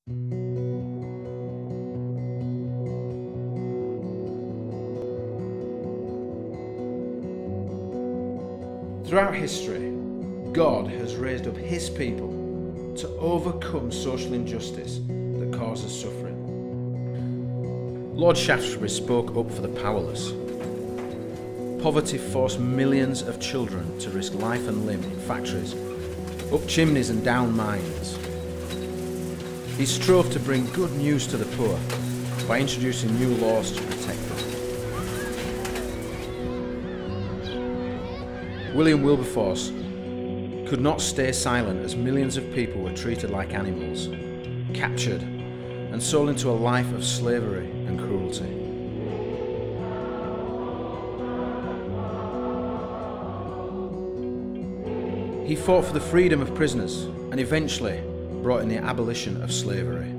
Throughout history, God has raised up His people to overcome social injustice that causes suffering. Lord Shaftesbury spoke up for the powerless. Poverty forced millions of children to risk life and limb in factories, up chimneys and down mines. He strove to bring good news to the poor by introducing new laws to protect them. William Wilberforce could not stay silent as millions of people were treated like animals, captured and sold into a life of slavery and cruelty. He fought for the freedom of prisoners and eventually brought in the abolition of slavery.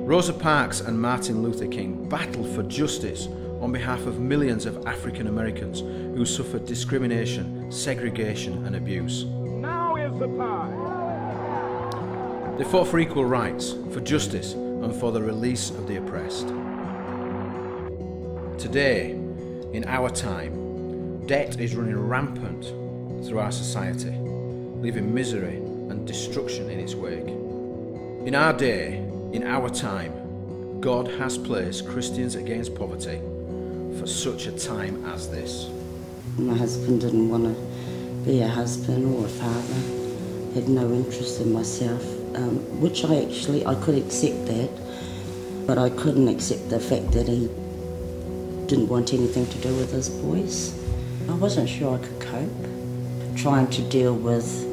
Rosa Parks and Martin Luther King battled for justice on behalf of millions of African Americans who suffered discrimination, segregation and abuse. Now is the time. They fought for equal rights, for justice and for the release of the oppressed. Today, in our time, debt is running rampant through our society, leaving misery and destruction in its wake. In our day, in our time, God has placed Christians Against Poverty for such a time as this. My husband didn't want to be a husband or a father, had no interest in myself, which I could accept that, but I couldn't accept the fact that he didn't want anything to do with his boys. I wasn't sure I could cope, trying to deal with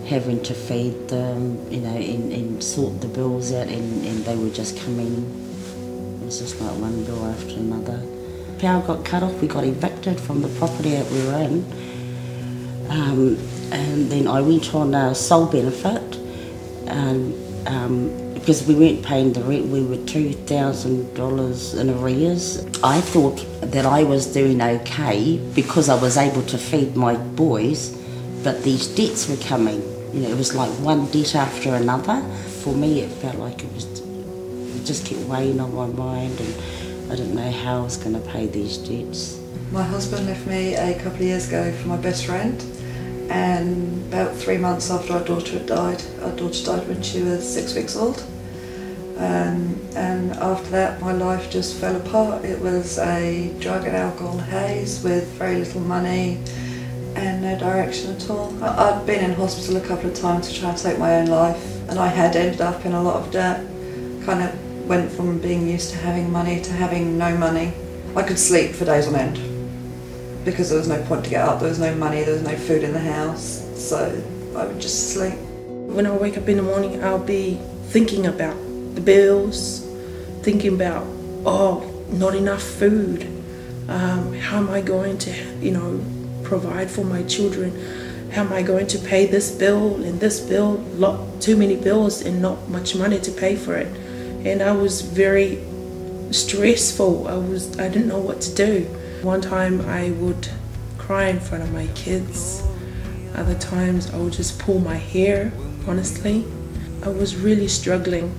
having to feed them, and sort the bills out, and they were just coming. It was just like one bill after another. Power got cut off, we got evicted from the property that we were in. And then I went on a sole benefit, because we weren't paying the rent, we were $2,000 in arrears. I thought that I was doing okay because I was able to feed my boys, but these debts were coming. It was like one debt after another. For me, it felt like it just kept weighing on my mind, and I didn't know how I was going to pay these debts. My husband left me a couple of years ago for my best friend, and about 3 months after our daughter died when she was 6 weeks old. And after that, my life just fell apart. It was a drug and alcohol haze with very little money and no direction at all. I'd been in hospital a couple of times to try and take my own life, and I had ended up in a lot of debt. Kind of went from being used to having money to having no money. I could sleep for days on end because there was no point to get up, there was no money, there was no food in the house, so I would just sleep. When I wake up in the morning, I'll be thinking about the bills, thinking about, not enough food. How am I going to, provide for my children? How am I going to pay this bill and this bill? Too many bills and not much money to pay for it. And I was very stressful. I didn't know what to do. One time I would cry in front of my kids. Other times I would just pull my hair, honestly. I was really struggling,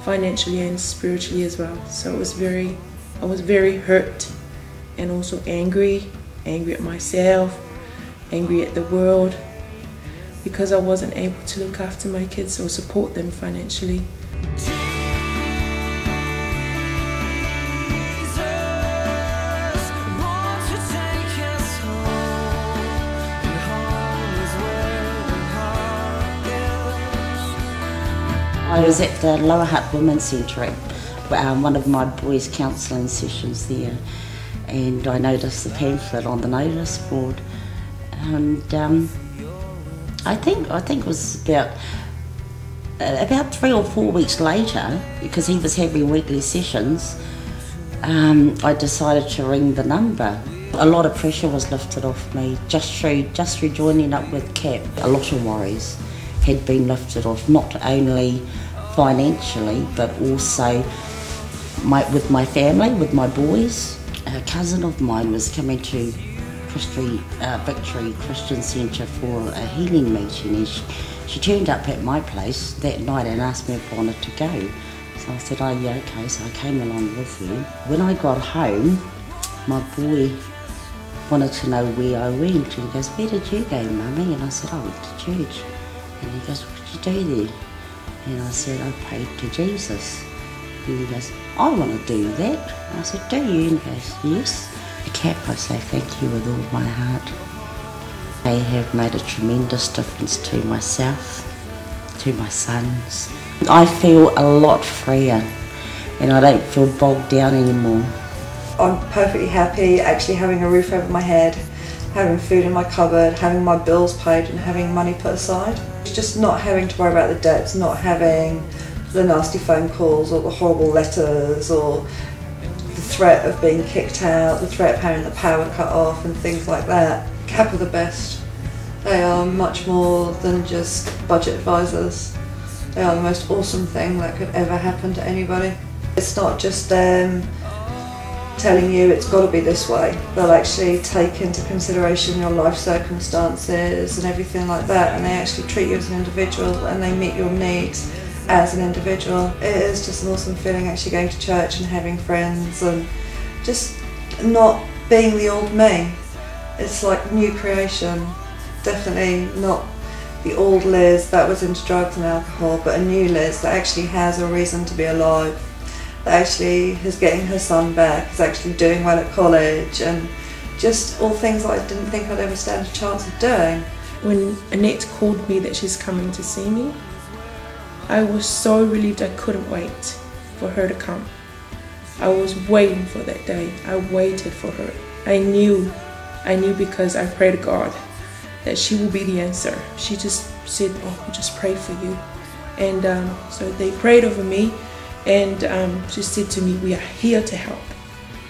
financially and spiritually as well. So I was very hurt and also angry at myself, angry at the world, because I wasn't able to look after my kids or support them financially. I was at the Lower Hutt Women's Centre at one of my boys' counselling sessions there, and I noticed the pamphlet on the notice board, and I think it was about 3 or 4 weeks later, because he was having weekly sessions, I decided to ring the number. A lot of pressure was lifted off me just through joining up with CAP. A lot of worries had been lifted off, not only financially but also with my family, with my boys. a cousin of mine was coming to Victory Christian Centre for a healing meeting, and she turned up at my place that night and asked me if I wanted to go. So I said, oh yeah, okay, so I came along with her. When I got home, my boy wanted to know where I went, and he goes, where did you go, Mummy? And I said, I went to church. And he goes, what did you do there? And I said, I prayed to Jesus. And he goes, I want to do that. And I said, do you? And he goes, yes. The Cap, I say thank you with all my heart. They have made a tremendous difference to myself, to my sons. I feel a lot freer, and I don't feel bogged down anymore. I'm perfectly happy actually having a roof over my head, having food in my cupboard, having my bills paid and having money put aside. It's just not having to worry about the debts, not having the nasty phone calls or the horrible letters or the threat of being kicked out, the threat of having the power cut off and things like that. Cap are the best. They are much more than just budget advisors. They are the most awesome thing that could ever happen to anybody. It's not just them telling you it's got to be this way. They'll actually take into consideration your life circumstances and everything like that, and they actually treat you as an individual and they meet your needs as an individual. It is just an awesome feeling actually going to church and having friends and just not being the old me. It's like new creation. Definitely not the old Liz that was into drugs and alcohol, but a new Liz that actually has a reason to be alive, that actually is getting her son back, is actually doing well at college, and just all things that I didn't think I'd ever stand a chance of doing. When Annette called me that she's coming to see me, I was so relieved. I couldn't wait for her to come. I was waiting for that day. I waited for her. I knew because I prayed to God that she will be the answer. She just said, oh, we'll just pray for you. And so they prayed over me, and she said to me, we are here to help.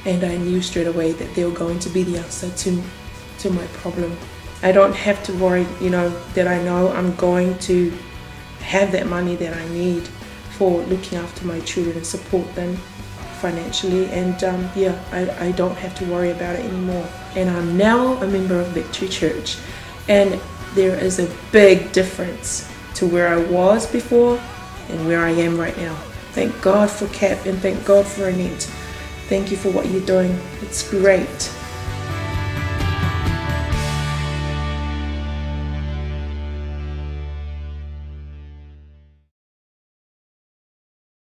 And I knew straight away that they were going to be the answer to my problem. I don't have to worry, that I know I'm going to have that money that I need for looking after my children and support them financially, and I don't have to worry about it anymore. And I'm now a member of Victory Church, and there is a big difference to where I was before and where I am right now. Thank God for Cap, and thank God for Annette. Thank you for what you're doing. It's great.